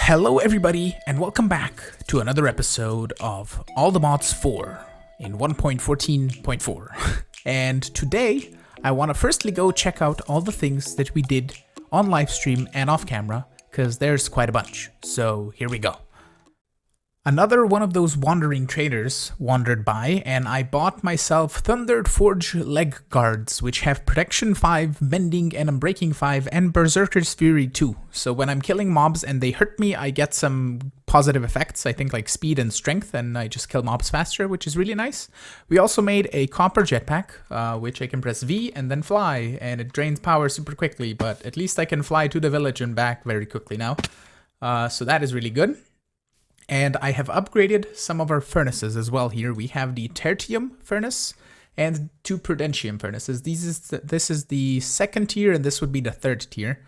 Hello everybody, and welcome back to another episode of All the Mods 4 in 1.14.4. And today, I want to firstly go check out all the things that we did on livestream and off camera, because there's quite a bunch. So here we go. Another one of those wandering traders wandered by, and I bought myself Thundered Forge leg guards, which have Protection 5, Mending and Unbreaking 5, and Berserker's Fury 2. So when I'm killing mobs and they hurt me, I get some positive effects, I think like speed and strength, and I just kill mobs faster, which is really nice. We also made a copper jetpack, which I can press V and then fly, and it drains power super quickly, but at least I can fly to the village and back very quickly now. So that is really good. And I have upgraded some of our furnaces as well here. We have the Tertium furnace and two Prudentium furnaces. This is the second tier and this would be the third tier.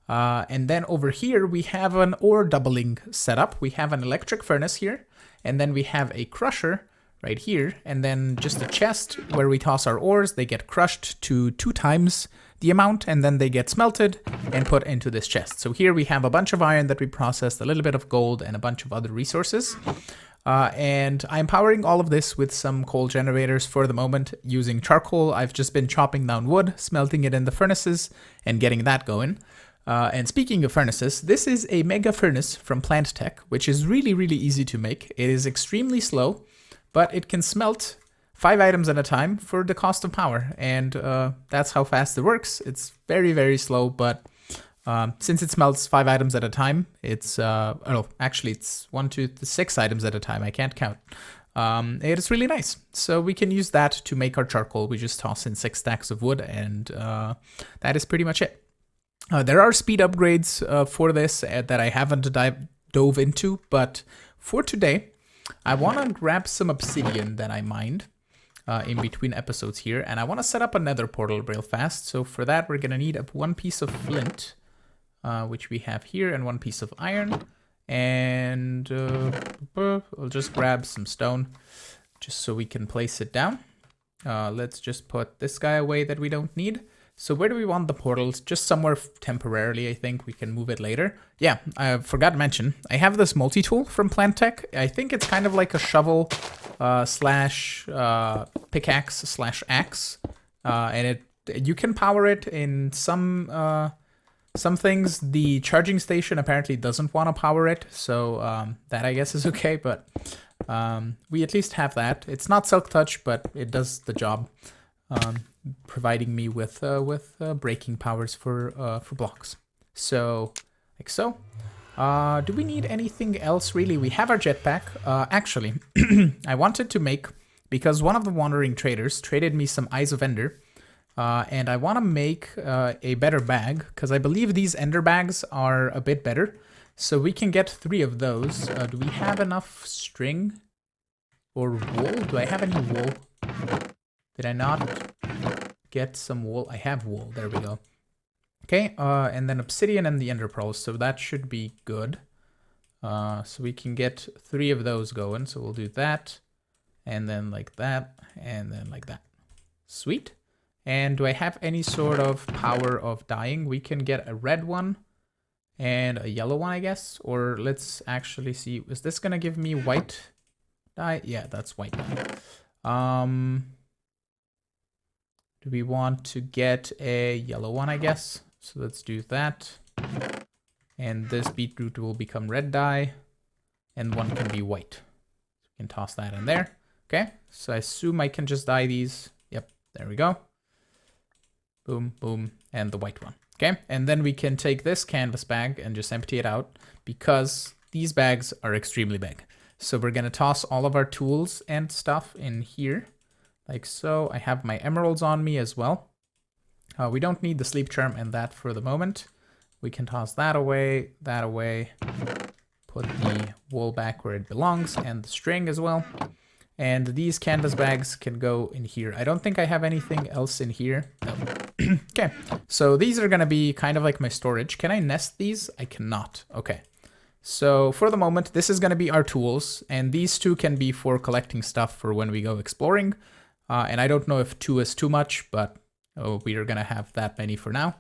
And then over here we have an ore doubling setup. We have an electric furnace here, and then we have a crusher right here, and then just a chest where we toss our ores. They get crushed to 2 times the amount, and then they get smelted and put into this chest. So here we have a bunch of iron that we processed, a little bit of gold, and a bunch of other resources. And I'm powering all of this with some coal generators for the moment using charcoal. I've just been chopping down wood, smelting it in the furnaces, and getting that going. And speaking of furnaces, this is a mega furnace from Plant Tech, which is really, really easy to make. It is extremely slow, but it can smelt 5 items at a time for the cost of power, and that's how fast it works. It's very, very slow, but since it smelts 5 items at a time, it's, actually it's 1, 2, 6 items at a time, I can't count. It is really nice. So we can use that to make our charcoal. We just toss in 6 stacks of wood, and that is pretty much it. There are speed upgrades for this that I haven't dove into, but for today, I want to grab some obsidian that I mined in between episodes here, and I want to set up a nether portal real fast. So for that, we're going to need 1 piece of flint, which we have here, and 1 piece of iron, and I'll just grab some stone just so we can place it down. Let's just put this guy away that we don't need. So where do we want the portals? Just somewhere temporarily, I think. We can move it later. Yeah, I forgot to mention, I have this multi-tool from Plant Tech. I think it's kind of like a shovel slash pickaxe slash axe. And you can power it in some things. The charging station apparently doesn't want to power it. So that I guess is okay, but we at least have that. It's not Silk Touch, but it does the job. Providing me with breaking powers for blocks. So, like so. Do we need anything else really? We have our jetpack. Actually, I wanted to make, because one of the wandering traders traded me some Eyes of Ender, and I want to make a better bag, because I believe these Ender bags are a bit better. So we can get 3 of those. Do we have enough string or wool? Do I have any wool? Did I not get some wool? I have wool. There we go. Okay, and then obsidian and the ender pearls. So that should be good. So we can get 3 of those going. So we'll do that, and then like that, and then like that. Sweet. And do I have any sort of power of dyeing? We can get a red one and a yellow one, I guess. Or let's actually see. Is this gonna give me white dye? Yeah, that's white dye. Do we want to get a yellow one, I guess? So let's do that. And this beetroot will become red dye, and one can be white. So we can toss that in there. Okay, so I assume I can just dye these. Yep, there we go. Boom, boom, and the white one. Okay, and then we can take this canvas bag and just empty it out, because these bags are extremely big. So we're gonna toss all of our tools and stuff in here. Like so. I have my emeralds on me as well. We don't need the sleep charm and that for the moment. We can toss that away, put the wool back where it belongs, and the string as well. And these canvas bags can go in here. I don't think I have anything else in here. No. Okay, so these are gonna be kind of like my storage. Can I nest these? I cannot. Okay. So for the moment, this is gonna be our tools, and these 2 can be for collecting stuff for when we go exploring. And I don't know if 2 is too much, but we are going to have that many for now.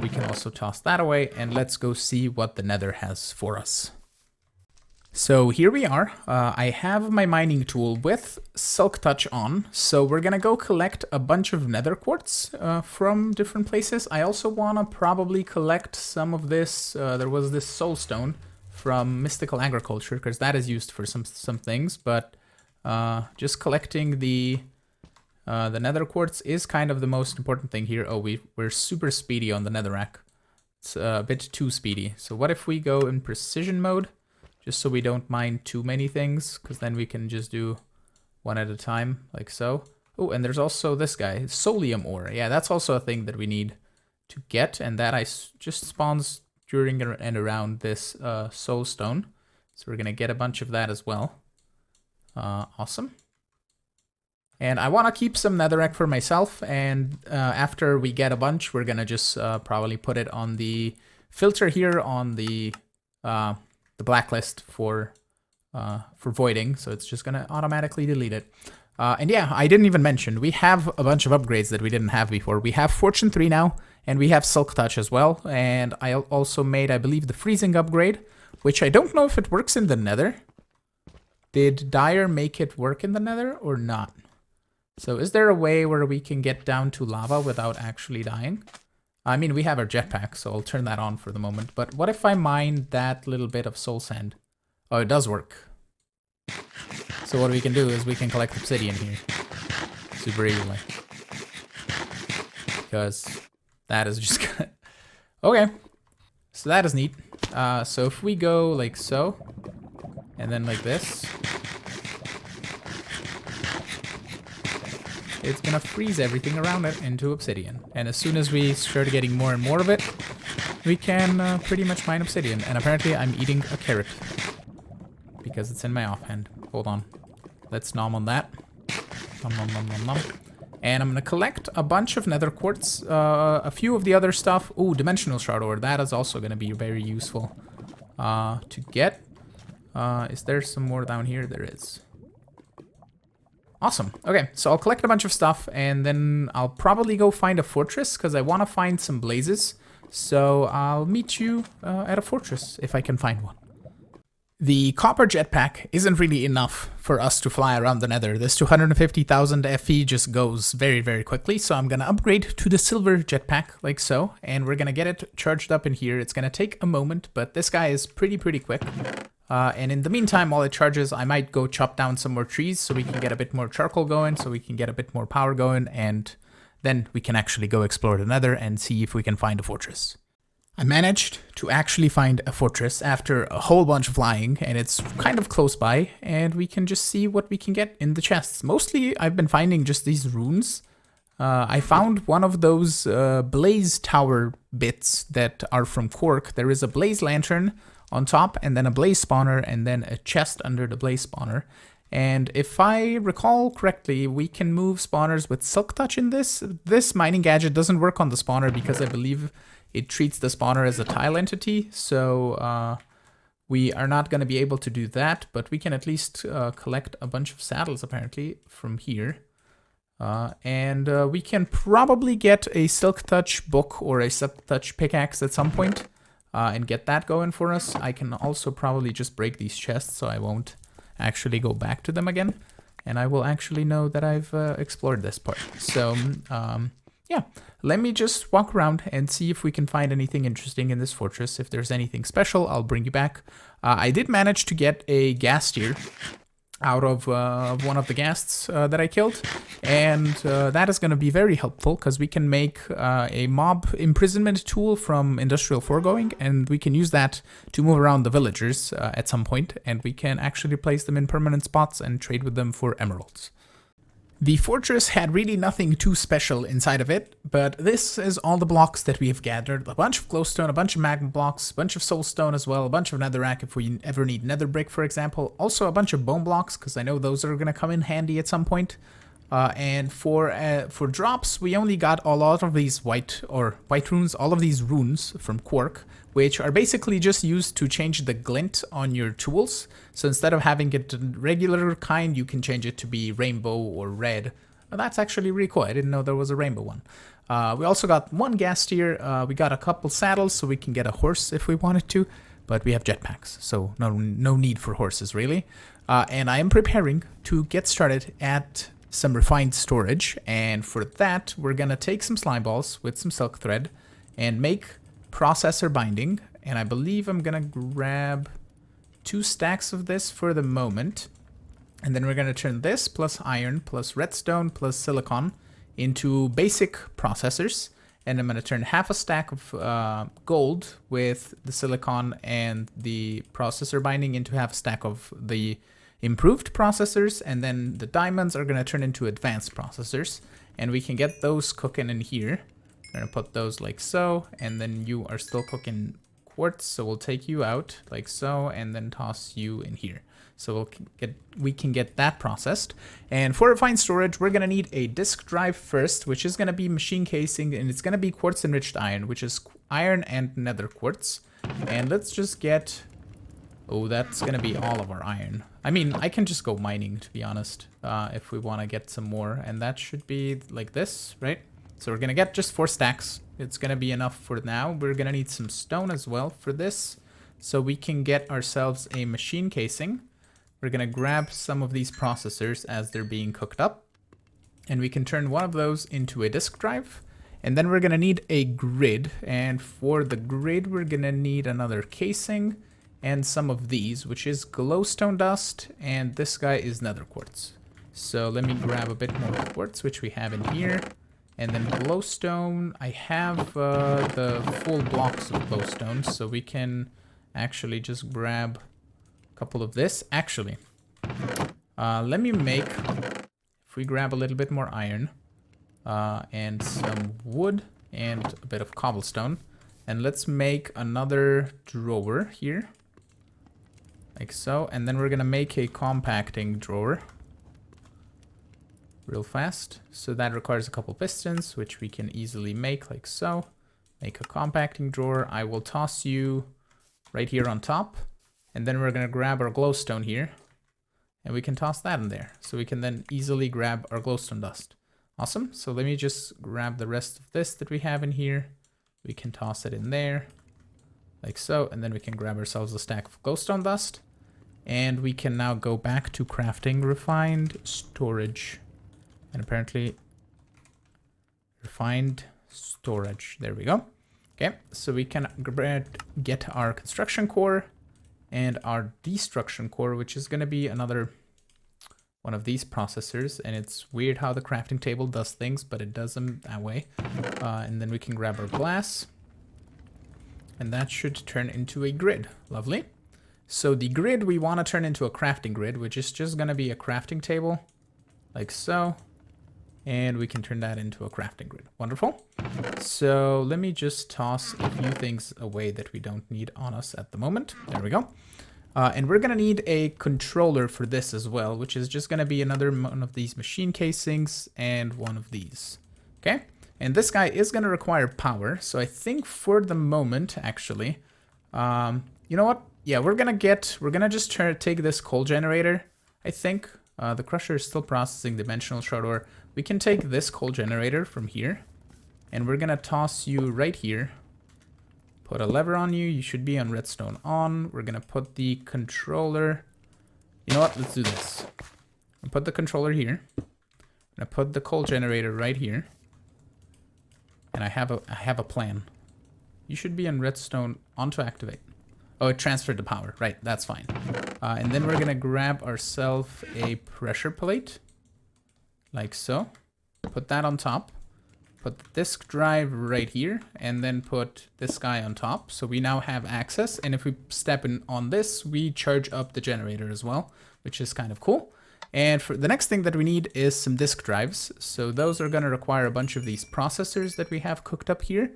We can also toss that away, and let's go see what the Nether has for us. So here we are. I have my mining tool with Silk Touch on, so we're gonna go collect a bunch of Nether quartz from different places. I also wanna probably collect some of this. There was this soulstone from Mystical Agriculture, because that is used for some things, but just collecting the Nether quartz is kind of the most important thing here. Oh, we're super speedy on the netherrack. It's a bit too speedy. So what if we go in precision mode, just so we don't mine too many things, because then we can just do one at a time, like so. Oh, and there's also this guy, Solium ore. Yeah, that's also a thing that we need to get, and that just spawns during and around this soulstone. So we're gonna get a bunch of that as well. Awesome. And I want to keep some netherrack for myself, and after we get a bunch, we're gonna just probably put it on the filter here on the blacklist for voiding, so it's just gonna automatically delete it. And yeah, I didn't even mention, we have a bunch of upgrades that we didn't have before. We have Fortune 3 now, and we have Silk Touch as well, and I also made, I believe, the freezing upgrade, which I don't know if it works in the Nether. Did Dire make it work in the Nether or not? So is there a way where we can get down to lava without actually dying? I mean, we have our jetpack, so I'll turn that on for the moment. But what if I mine that little bit of soul sand? Oh, it does work. So what we can do is we can collect obsidian here. Super easily. Because that is just good. Okay. So that is neat. So if we go like so, and then like this, it's gonna freeze everything around it into obsidian. And as soon as we start getting more and more of it, we can pretty much mine obsidian. And apparently I'm eating a carrot because it's in my offhand. Hold on. Let's nom on that. Nom, nom, nom, nom, nom. And I'm gonna collect a bunch of nether quartz, a few of the other stuff. Ooh, dimensional shroud ore. That is also gonna be very useful to get. Is there some more down here? There is. Awesome. Okay, so I'll collect a bunch of stuff, and then I'll probably go find a fortress, because I want to find some blazes. So I'll meet you at a fortress, if I can find one. The copper jetpack isn't really enough for us to fly around the Nether. This 250,000 FE just goes very, very quickly, so I'm going to upgrade to the silver jetpack, like so, and we're going to get it charged up in here. It's going to take a moment, but this guy is pretty quick. And in the meantime, while it charges, I might go chop down some more trees so we can get a bit more charcoal going, so we can get a bit more power going, and then we can actually go explore the Nether and see if we can find a fortress. I managed to actually find a fortress after a whole bunch of flying, and it's kind of close by, and we can just see what we can get in the chests. Mostly, I've been finding just these runes. I found one of those blaze tower bits that are from Cork. There is a blaze lantern on top, and then a blaze spawner, and then a chest under the blaze spawner. And if I recall correctly, we can move spawners with Silk Touch in this. This mining gadget doesn't work on the spawner because I believe it treats the spawner as a tile entity, so we are not going to be able to do that, but we can at least collect a bunch of saddles, apparently, from here. And we can probably get a Silk Touch book or a Silk Touch pickaxe at some point, and get that going for us. I can also probably just break these chests so I won't actually go back to them again, and I will actually know that I've explored this part. So, yeah, let me just walk around and see if we can find anything interesting in this fortress. If there's anything special, I'll bring you back. I did manage to get a ghast here out of one of the ghasts that I killed, and that is going to be very helpful because we can make a mob imprisonment tool from industrial foregoing, and we can use that to move around the villagers at some point, and we can actually place them in permanent spots and trade with them for emeralds. The fortress had really nothing too special inside of it, but this is all the blocks that we have gathered. A bunch of glowstone, a bunch of magma blocks, a bunch of soulstone as well, a bunch of netherrack if we ever need nether brick, for example. Also a bunch of bone blocks, because I know those are going to come in handy at some point. And for drops, we only got a lot of these white runes, all of these runes from Quark, which are basically just used to change the glint on your tools. So instead of having it regular kind, you can change it to be rainbow or red. Well, that's actually really cool. I didn't know there was a rainbow one. We also got one gas tier. We got a couple saddles so we can get a horse if we wanted to, but we have jetpacks, so no need for horses really. And I am preparing to get started at some refined storage, and for that we're gonna take some slime balls with some silk thread and make processor binding. And I believe I'm gonna grab 2 stacks of this for the moment, and then we're gonna turn this plus iron plus redstone plus silicon into basic processors, and I'm going to turn half a stack of gold with the silicon and the processor binding into half a stack of the improved processors, and then the diamonds are going to turn into advanced processors, and we can get those cooking in here. I'm going to put those like so, and then you are still cooking quartz, so we'll take you out like so, and then toss you in here. So we can get that processed. And for refined storage, we're gonna need a disk drive first, which is gonna be machine casing, and it's gonna be quartz enriched iron, which is iron and nether quartz. And let's just get, oh, that's gonna be all of our iron. I mean, I can just go mining, to be honest, if we wanna get some more, and that should be like this, right? So we're gonna get just 4 stacks. It's gonna be enough for now. We're gonna need some stone as well for this, so we can get ourselves a machine casing. We're gonna grab some of these processors as they're being cooked up, and we can turn one of those into a disk drive. And then we're gonna need a grid, and for the grid we're gonna need another casing and some of these, which is glowstone dust, and this guy is nether quartz. So let me grab a bit more quartz, which we have in here, and then glowstone. I have the full blocks of glowstone, so we can actually just grab couple of this. Actually, let me make, if we grab a little bit more iron and some wood and a bit of cobblestone, and let's make another drawer here like so, and then we're gonna make a compacting drawer real fast. So that requires a couple pistons, which we can easily make like so. Make a compacting drawer. I will toss you right here on top. And then we're gonna grab our glowstone here, and we can toss that in there. So we can then easily grab our glowstone dust. Awesome, so let me just grab the rest of this that we have in here. We can toss it in there, like so, and then we can grab ourselves a stack of glowstone dust. And we can now go back to crafting refined storage. And apparently, refined storage, there we go. Okay, so we can get our construction core and our destruction core, which is going to be another one of these processors. And it's weird how the crafting table does things, but it does them that way. And then we can grab our glass, and that should turn into a grid. Lovely. So the grid we want to turn into a crafting grid, which is just going to be a crafting table like so. And we can turn that into a crafting grid. Wonderful. So let me just toss a few things away that we don't need on us at the moment. There we go. And we're gonna need a controller for this as well, which is just gonna be another one of these machine casings and one of these. Okay. And this guy is gonna require power. So I think for the moment, actually, you know what? Yeah, we're gonna just try to take this coal generator. I think the crusher is still processing dimensional shard ore. We can take this coal generator from here, and we're gonna toss you right here. Put a lever on you. You should be on redstone on. We're gonna put the controller. You know what? Let's do this. I'll put the controller here. I'm gonna put the coal generator right here. And I have a plan. You should be on redstone on to activate. Oh, it transferred the power. Right, that's fine. And then we're gonna grab ourselves a pressure plate. Like so. Put that on top. Put the disk drive right here, and then put this guy on top. So we now have access, and if we step in on this, we charge up the generator as well, which is kind of cool. And for the next thing that we need is some disk drives. So those are gonna require a bunch of these processors that we have cooked up here.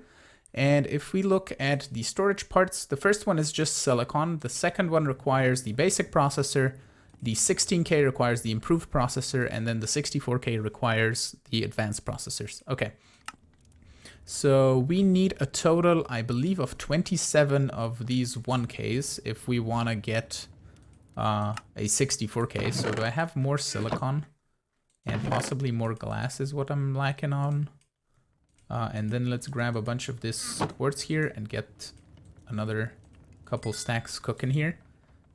And if we look at the storage parts, the first one is just silicon. The second one requires the basic processor. The 16K requires the improved processor, and then the 64K requires the advanced processors. Okay. So we need a total, I believe, of 27 of these 1Ks if we want to get a 64K. So do I have more silicon? And possibly more glass is what I'm lacking on. And then let's grab a bunch of this quartz here and get another couple stacks cooking here.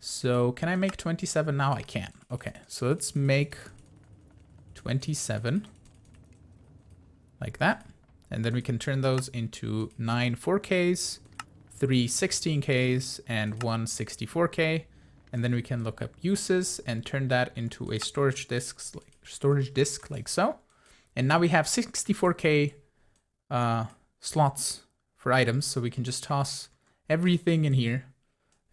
So can I make 27 now? I can. Okay, so let's make 27 like that. And then we can turn those into 9 4Ks, 3 16Ks, and 1 64K. And then we can look up uses and turn that into a storage disk like so. And now we have 64K slots for items, so we can just toss everything in here.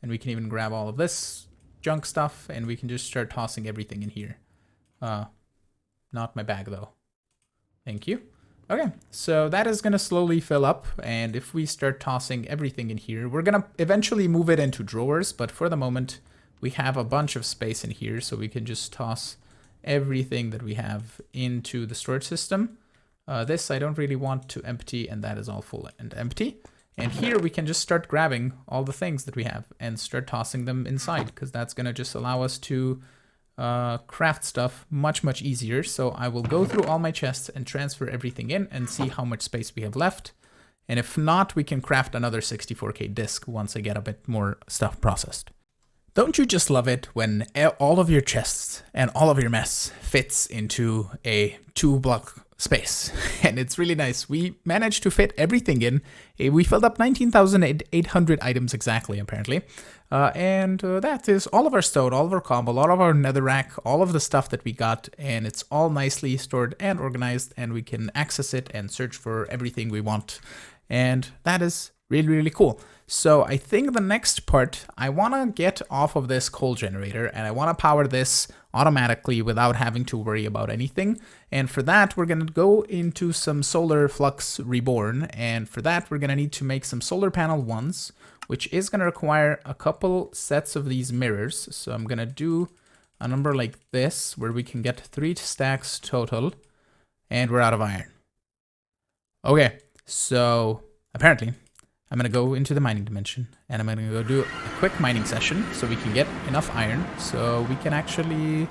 And we can even grab all of this junk stuff, and we can just start tossing everything in here. Not my bag though. Thank you. Okay, so that is gonna slowly fill up, and if we start tossing everything in here, we're gonna eventually move it into drawers, but for the moment, we have a bunch of space in here, so we can just toss everything that we have into the storage system. This I don't really want to empty, and that is all full and empty. And here we can just start grabbing all the things that we have and start tossing them inside, because that's going to just allow us to craft stuff much easier. So I will go through all my chests and transfer everything in and see how much space we have left. And if not, we can craft another 64K disk once I get a bit more stuff processed. Don't you just love it when all of your chests and all of your mess fits into a 2-block space? And it's really nice. We managed to fit everything in. We filled up 19,800 items exactly, apparently. And that is all of our stone, all of our cobble, all of our netherrack, all of the stuff that we got. And it's all nicely stored and organized, and we can access it and search for everything we want. And that is really cool. So I think the next part, I want to get off of this coal generator, and I want to power this automatically without having to worry about anything. And for that, we're going to go into some solar flux reborn. And for that, we're going to need to make some solar panel ones, which is going to require a couple sets of these mirrors. So I'm going to do a number like this, where we can get 3 stacks total, and we're out of iron. Okay, so apparently I'm going to go into the mining dimension, and I'm going to go do a quick mining session so we can get enough iron so we can actually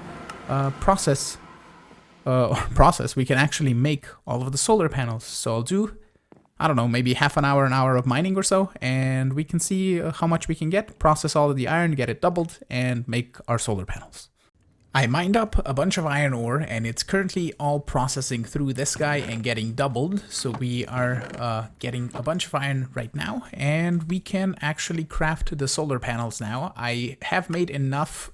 we can actually make all of the solar panels. So I'll do, I don't know, maybe half an hour of mining or so, and we can see how much we can get, process all of the iron, get it doubled, and make our solar panels. I mined up a bunch of iron ore, and it's currently all processing through this guy and getting doubled. So we are getting a bunch of iron right now, and we can actually craft the solar panels now. I have made enough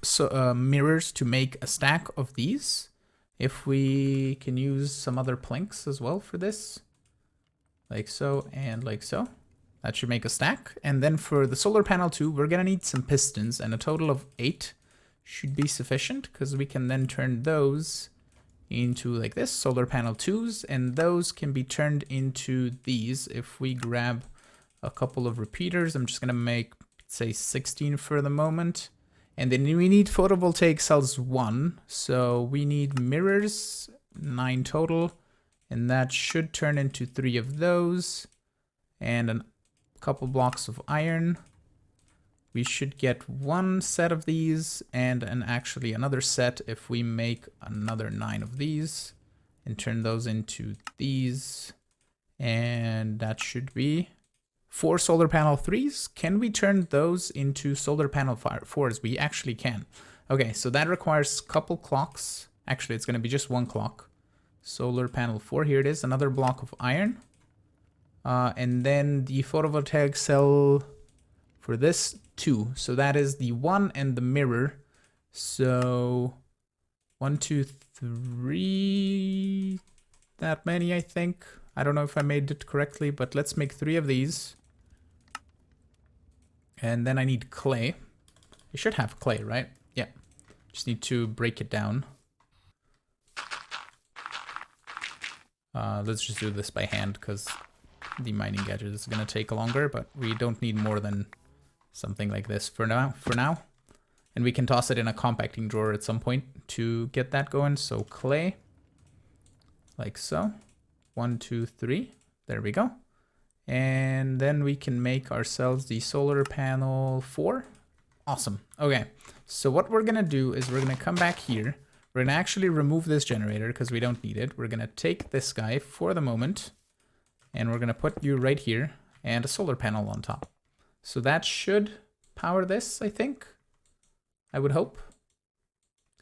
mirrors to make a stack of these. If we can use some other planks as well for this, like so and like so. That should make a stack. And then for the solar panel 2, we're gonna need some pistons, and a total of 8 should be sufficient, because we can then turn those into like this, solar panel 2s, and those can be turned into these. If we grab a couple of repeaters, I'm just gonna make, say, 16 for the moment. And then we need photovoltaic cells 1, so we need mirrors, 9 total, and that should turn into 3 of those, and a couple blocks of iron. We should get 1 set of these, and actually another set if we make another 9 of these and turn those into these. And that should be 4 solar panel 3s. Can we turn those into solar panel 4s? We actually can. Okay, so that requires a couple clocks. Actually, it's going to be just 1 clock. Solar panel 4, here it is, another block of iron. And then the photovoltaic cell for this 2. So that is the 1 and the mirror. So 1, 2, 3, that many, I think. I don't know if I made it correctly, but let's make 3 of these. And then I need clay. I should have clay, right? Yeah. Just need to break it down. Let's just do this by hand, because the mining gadget is going to take longer, but we don't need more than something like this for now. And we can toss it in a compacting drawer at some point to get that going. So clay, like so. 1, 2, 3. There we go. And then we can make ourselves the solar panel 4. Awesome. Okay, so what we're gonna do is we're gonna come back here. We're gonna actually remove this generator because we don't need it. We're gonna take this guy for the moment, And we're gonna put you right here and a solar panel on top. So that should power this, I think. I would hope.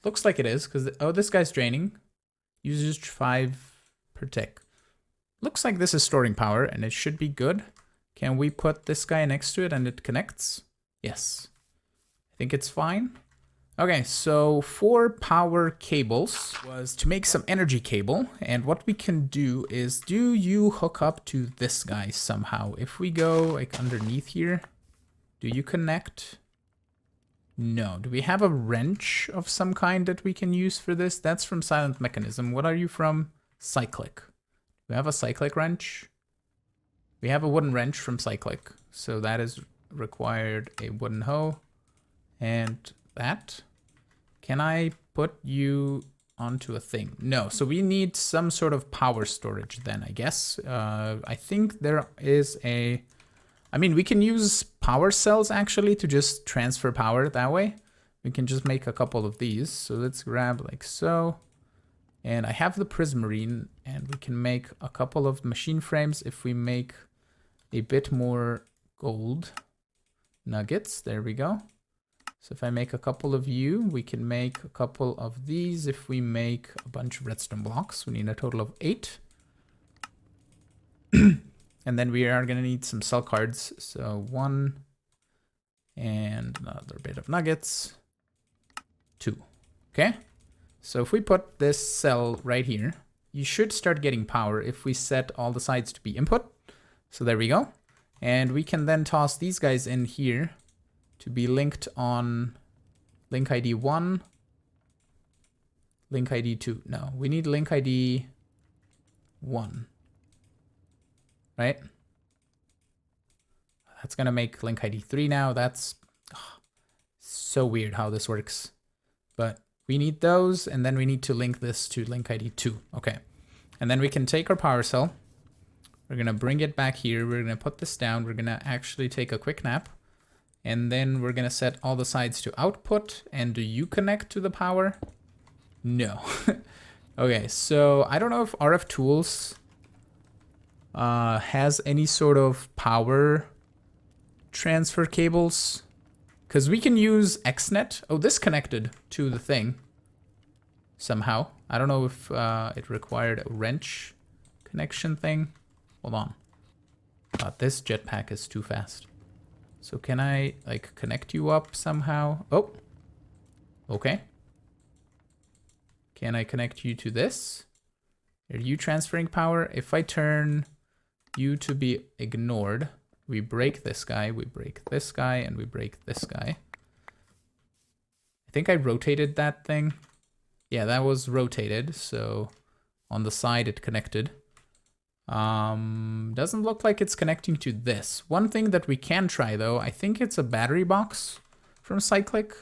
Looks like it is, because, oh, this guy's draining. Uses 5 per tick. Looks like this is storing power, and it should be good. Can we put this guy next to it and it connects? Yes. I think it's fine. Okay, so for power cables was to make some energy cable, and what we can do is, do you hook up to this guy somehow? If we go like underneath here, do you connect? No. Do we have a wrench of some kind that we can use for this? That's from Silent Mechanism. What are you from? Cyclic. Do we have a cyclic wrench? We have a wooden wrench from Cyclic, so that is required a wooden hoe and that. Can I put you onto a thing? No, so we need some sort of power storage then, I guess. I think there is a... I mean, we can use power cells actually to just transfer power that way. We can just make a couple of these. So let's grab like so. And I have the prismarine, and we can make a couple of machine frames if we make a bit more gold nuggets. There we go. So if I make a couple of you, we can make a couple of these. If we make a bunch of redstone blocks, we need a total of 8. And then we are going to need some cell cards. So 1 and another bit of nuggets. 2. Okay. So if we put this cell right here, you should start getting power if we set all the sides to be input. So there we go. And we can then toss these guys in here to be linked on link ID 1, link ID 2. No, we need link ID 1. Right? That's going to make link ID 3 now. That's so weird how this works. But we need those, and then we need to link this to link ID 2. Okay. And then we can take our power cell. We're going to bring it back here. We're going to put this down. We're going to actually take a quick nap. And then we're going to set all the sides to output. And do you connect to the power? No. Okay, so I don't know if RF Tools has any sort of power transfer cables. Because we can use XNet. Oh, this connected to the thing somehow. I don't know if it required a wrench connection thing. Hold on. This jetpack is too fast. So can I like connect you up somehow? Oh, okay. Can I connect you to this? Are you transferring power? If I turn you to be ignored, we break this guy, we break this guy, and we break this guy. I think I rotated that thing. Yeah, that was rotated. So on the side it connected. Doesn't look like it's connecting to this. One thing that we can try though, I think it's a battery box from Cyclic.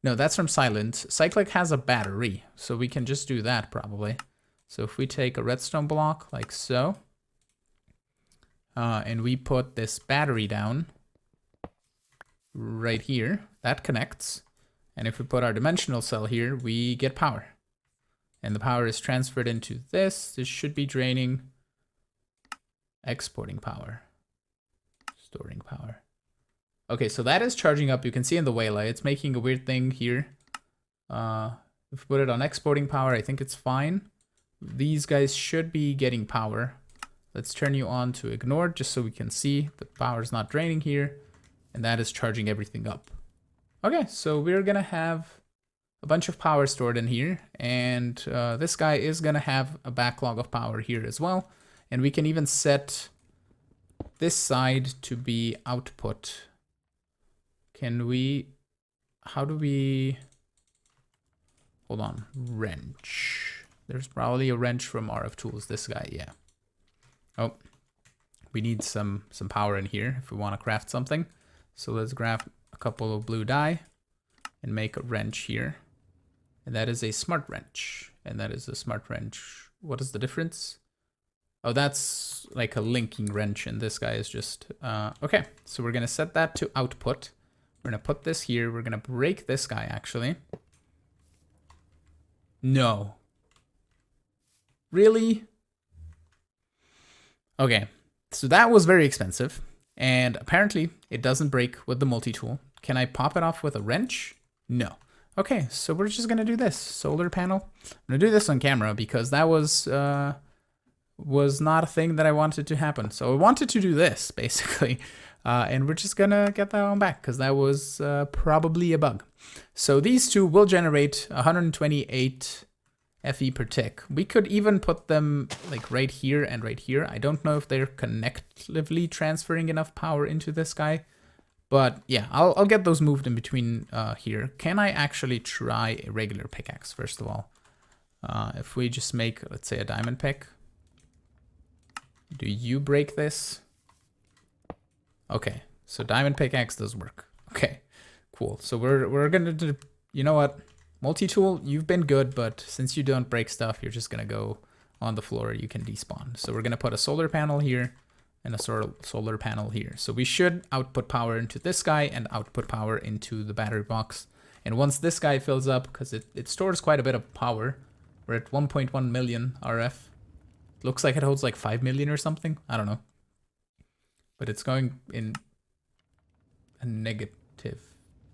No, that's from Silent. Cyclic has a battery, so we can just do that probably. So if we take a redstone block like so, and we put this battery down right here, that connects. And if we put our dimensional cell here, we get power. And the power is transferred into this. This should be draining, exporting power, storing power. Okay, so that is charging up. You can see in the Waylay, it's making a weird thing here. If we put it on exporting power, I think it's fine. These guys should be getting power. Let's turn you on to ignored just so we can see the power is not draining here. And that is charging everything up. Okay, so we're gonna have a bunch of power stored in here. And this guy is gonna have a backlog of power here as well. And we can even set this side to be output. Can we, how do we, hold on, wrench. There's probably a wrench from RF Tools, this guy, yeah. Oh, we need some power in here if we want to craft something. So let's grab a couple of blue dye and make a wrench here. And that is a smart wrench. And that is a smart wrench. What is the difference? Oh, that's like a linking wrench, and this guy is just, okay. So we're gonna set that to output. We're gonna put this here. We're gonna break this guy actually. No. Really? Okay, so that was very expensive. And apparently it doesn't break with the multi-tool. Can I pop it off with a wrench? No. Okay, so we're just gonna do this. Solar panel. I'm gonna do this on camera because that was not a thing that I wanted to happen. So I wanted to do this, basically. And we're just gonna get that one back because that was probably a bug. So these two will generate 128 FE per tick. We could even put them like right here and right here. I don't know if they're connectively transferring enough power into this guy. But yeah, I'll get those moved in between here. Can I actually try a regular pickaxe, first of all? If we just make, let's say, a diamond pick. Do you break this? Okay, so diamond pickaxe does work. Okay, cool. So we're gonna do, you know what? Multi-tool, you've been good, but since you don't break stuff, you're just gonna go on the floor. You can despawn. So we're gonna put a solar panel here and a solar panel here. So we should output power into this guy and output power into the battery box. And once this guy fills up, because it stores quite a bit of power, we're at 1.1 million RF. Looks like it holds like 5 million or something. I don't know. But it's going in a negative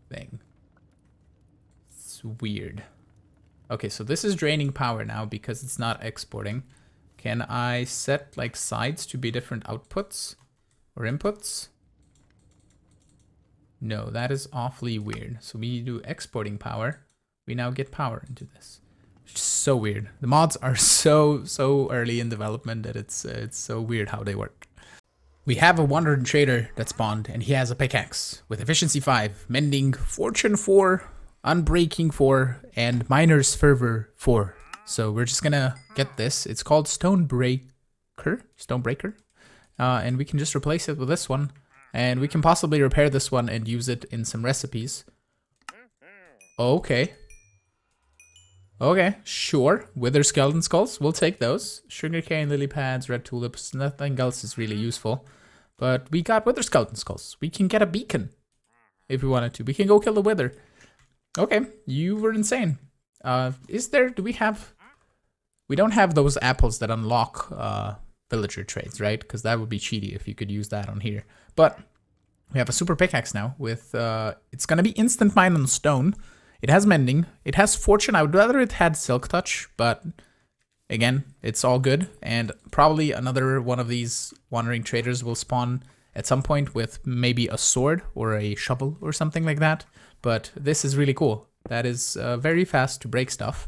thing. It's weird. Okay, so this is draining power now because it's not exporting. Can I set like sides to be different outputs or inputs? No, that is awfully weird. So we do exporting power. We now get power into this. It's so weird. The mods are so early in development that it's so weird how they work. We have a wandering trader that spawned, and he has a pickaxe with efficiency 5, mending, fortune 4, unbreaking 4, and miner's fervor 4. So we're just gonna get this. It's called Stonebreaker, and we can just replace it with this one, and we can possibly repair this one and use it in some recipes. Okay. Okay, sure. Wither skeleton skulls, we'll take those. Sugarcane, lily pads, red tulips, nothing else is really useful. But we got wither skeleton skulls. We can get a beacon if we wanted to. We can go kill the wither. Okay, you were insane. We don't have those apples that unlock villager trades, right? Because that would be cheaty if you could use that on here. But we have a super pickaxe now with, it's gonna be instant mine on stone. It has mending, it has fortune. I would rather it had silk touch, but again, it's all good. And probably another one of these wandering traders will spawn at some point with maybe a sword or a shovel or something like that. But this is really cool. That is very fast to break stuff.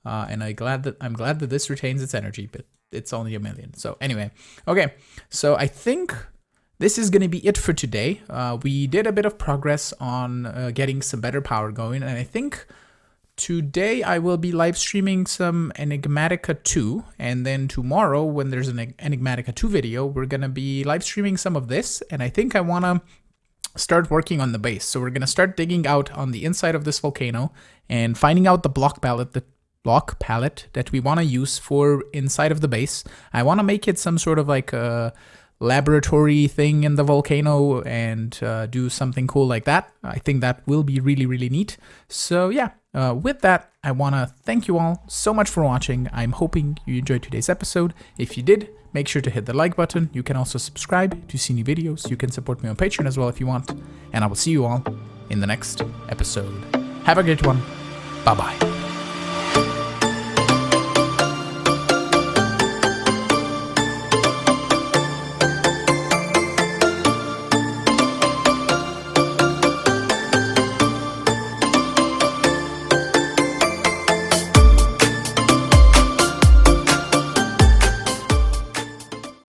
And I'm glad that this retains its energy, but it's only 1 million. So anyway, okay. So I think this is going to be it for today. We did a bit of progress on getting some better power going, and I think today I will be live streaming some Enigmatica 2, and then tomorrow when there's an Enigmatica 2 video, we're going to be live streaming some of this, and I think I want to start working on the base. So we're going to start digging out on the inside of this volcano and finding out the block palette that we want to use for inside of the base. I want to make it some sort of like a laboratory thing in the volcano and do something cool like that. I think that will be really, really neat. So yeah, with that, I want to thank you all so much for watching. I'm hoping you enjoyed today's episode. If you did, make sure to hit the like button. You can also subscribe to see new videos. You can support me on Patreon as well if you want. And I will see you all in the next episode. Have a great one. Bye-bye.